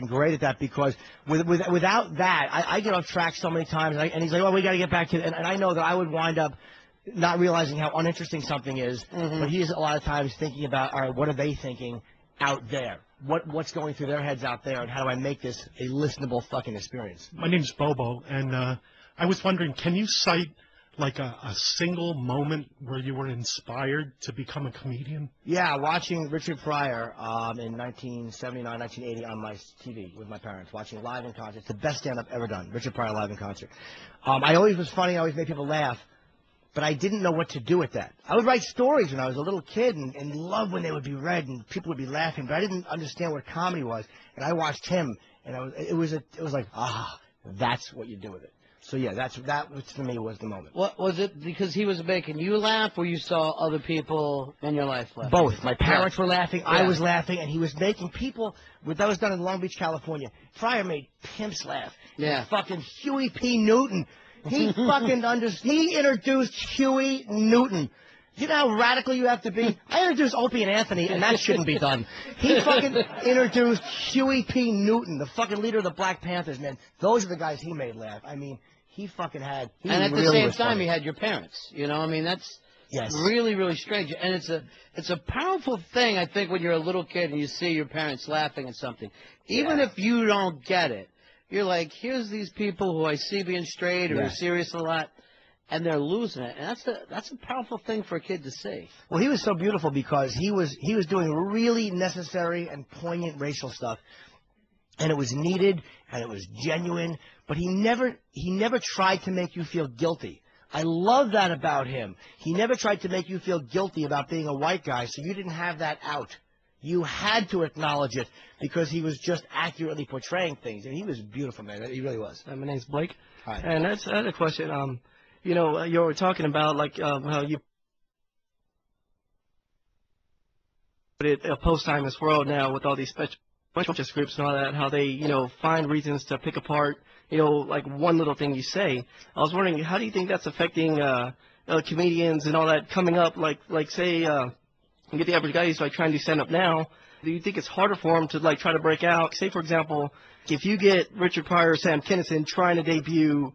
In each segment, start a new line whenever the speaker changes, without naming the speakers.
great at that because without that, I get off track so many times, and he's like, "Oh, we got to get back to it," and I know that I would wind up not realizing how uninteresting something is, but he's a lot of times thinking about, all right, what are they thinking out there? What's going through their heads out there, and how do I make this a listenable fucking experience?
My name's Bobo, and I was wondering, can you cite like a single moment where you were inspired to become a comedian?
Yeah, watching Richard Pryor in 1979, 1980 on my TV with my parents, watching live in concert. It's the best stand-up ever done, Richard Pryor live in concert. I always was funny, I always made people laugh, but I didn't know what to do with that. I would write stories when I was a little kid and love when they would be read and people would be laughing, but I didn't understand what comedy was. And I watched him, and it was like, that's what you do with it. So yeah, that to me was the moment.
What was it? Because he was making you laugh, or you saw other people in your life laugh?
Both. My parents were laughing, I was laughing, and he was making people. That was done in Long Beach, California. Pryor made pimps laugh.
Yeah.
Fucking Huey P. Newton. He fucking he introduced Huey Newton. You know how radical you have to be? I introduced Opie and Anthony, and that shouldn't be done. He fucking introduced Huey P. Newton, the fucking leader of the Black Panthers, man. Those are the guys he made laugh. I mean, he fucking had. And
at the same time, he had your parents. You know, I mean, that's really, really strange. And it's a powerful thing, I think, when you're a little kid and you see your parents laughing at something. Even if you don't get it, you're like, here's these people who I see being straight or are serious a lot, and they're losing it. And that's a powerful thing for a kid to see.
Well, he was so beautiful because he was doing really necessary and poignant racial stuff. And it was needed, and it was genuine, but he never tried to make you feel guilty. I love that about him. He never tried to make you feel guilty about being a white guy, so you didn't have that out. You had to acknowledge it because he was just accurately portraying things. And he was beautiful, man. He really was.
My name's Blake.
Hi.
And I had a question. You know, you were talking about, like, how you put it a post-timeless world now with all these special interest groups and all that, how they, you know, find reasons to pick apart, you know, like one little thing you say. I was wondering, how do you think that's affecting comedians and all that coming up? Like say, you get the average guy who's like trying to stand up now. Do you think it's harder for him to like try to break out? Say, for example, if you get Richard Pryor or Sam Kinison trying to debut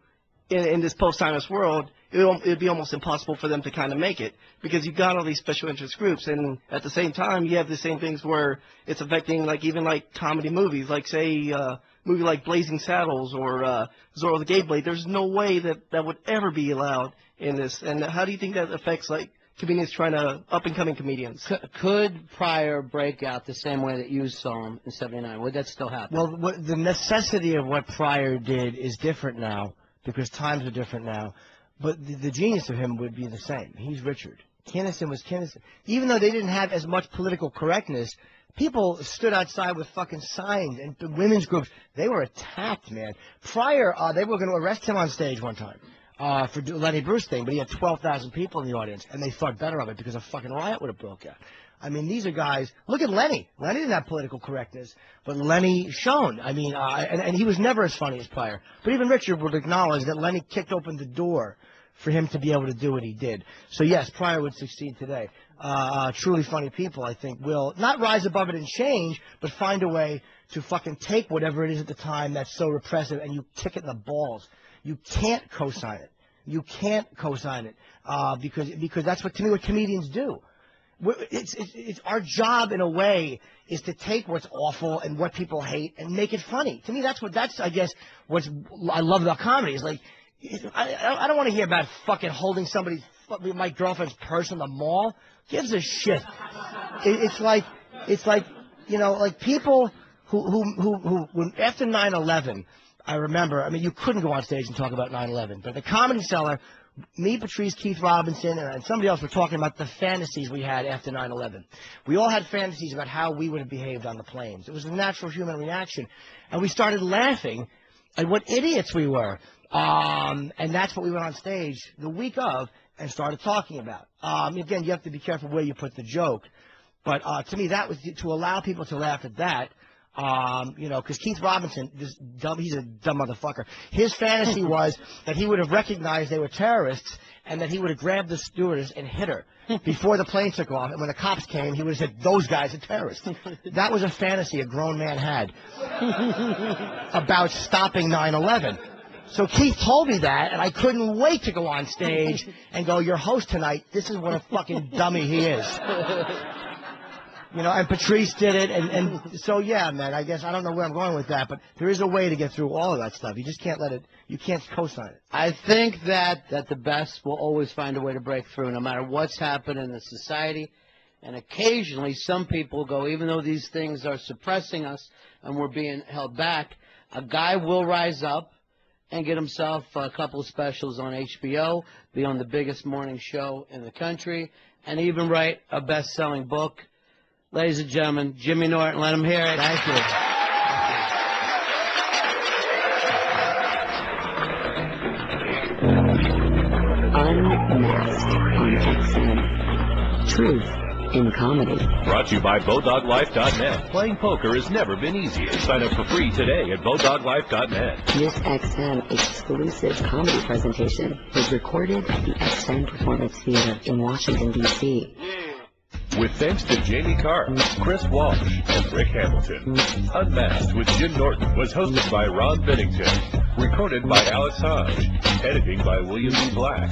in this post-timeless world, it'd be almost impossible for them to kind of make it because you've got all these special interest groups, and at the same time you have the same things where it's affecting like even like comedy movies, like say a movie like Blazing Saddles or Zorro the Gay Blade. There's no way that would ever be allowed in this. And how do you think that affects like comedians trying to up-and-coming comedians?
Could Pryor break out the same way that you saw him in '79? Would that still happen?
Well, the necessity of what Pryor did is different now because times are different now. But the genius of him would be the same. He's Richard. Kinison was Kinison. Even though they didn't have as much political correctness, people stood outside with fucking signs and the women's groups. They were attacked, man. Pryor, they were going to arrest him on stage one time for the Lenny Bruce thing, but he had 12,000 people in the audience, and they thought better of it because a fucking riot would have broke out. I mean, these are guys. Look at Lenny. Lenny didn't have political correctness, but Lenny shone. I mean, and he was never as funny as Pryor. But even Richard would acknowledge that Lenny kicked open the door for him to be able to do what he did. So yes, Pryor would succeed today. Truly funny people, I think, will not rise above it and change, but find a way to fucking take whatever it is at the time that's so repressive and you kick it in the balls. You can't co-sign it. You can't co-sign it because that's what, to me, what comedians do. It's our job in a way is to take what's awful and what people hate and make it funny. To me, that's I guess what I love about comedy is like I don't want to hear about fucking holding my girlfriend's purse in the mall. Gives a shit. It's like you know, like people who after 9/11. I remember. I mean, you couldn't go on stage and talk about 9/11, but the Comedy Cellar. Me, Patrice, Keith Robinson, and somebody else were talking about the fantasies we had after 9/11. We all had fantasies about how we would have behaved on the planes. It was a natural human reaction. And we started laughing at what idiots we were. And that's what we went on stage the week of and started talking about. Again, you have to be careful where you put the joke. But to me, that was to allow people to laugh at that. You know, because Keith Robinson, he's a dumb motherfucker. His fantasy was that he would have recognized they were terrorists and that he would have grabbed the stewardess and hit her before the plane took off. And when the cops came, he would have said, "Those guys are terrorists." That was a fantasy a grown man had about stopping 9/11. So Keith told me that, and I couldn't wait to go on stage and go, "Your host tonight, this is what a fucking dummy he is." You know, and Patrice did it, and so, yeah, man, I guess I don't know where I'm going with that, but there is a way to get through all of that stuff. You just can't let it, you can't co-sign it.
I think that the best will always find a way to break through, no matter what's happened in the society. And occasionally, some people go, even though these things are suppressing us and we're being held back, a guy will rise up and get himself a couple of specials on HBO, be on the biggest morning show in the country, and even write a best-selling book. Ladies and gentlemen, Jimmy Norton, let him hear it.
Thank you.
Unmasked on XM. Truth in comedy.
Brought to you by BowDogLife.net. Playing poker has never been easier. Sign up for free today at BowDogLife.net.
This XM exclusive comedy presentation was recorded at the XM Performance Theater in Washington, D.C.
With thanks to Jamie Carr, Chris Walsh, and Rick Hamilton. Unmasked with Jim Norton was hosted by Ron Bennington. Recorded by Alex Hodge. Editing by William E. Black.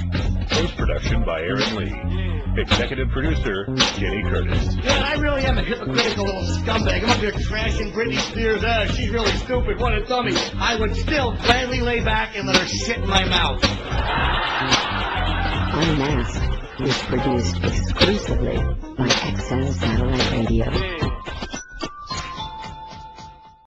Post-production by Aaron Lee. Executive producer, Kenny Curtis.
Yeah, I really am a hypocritical little scumbag. I'm up here trashing Britney Spears' ass. She's really stupid. What a dummy. I would still gladly lay back and let her shit in my mouth.
Unmasked is produced exclusively by XM Satellite Radio.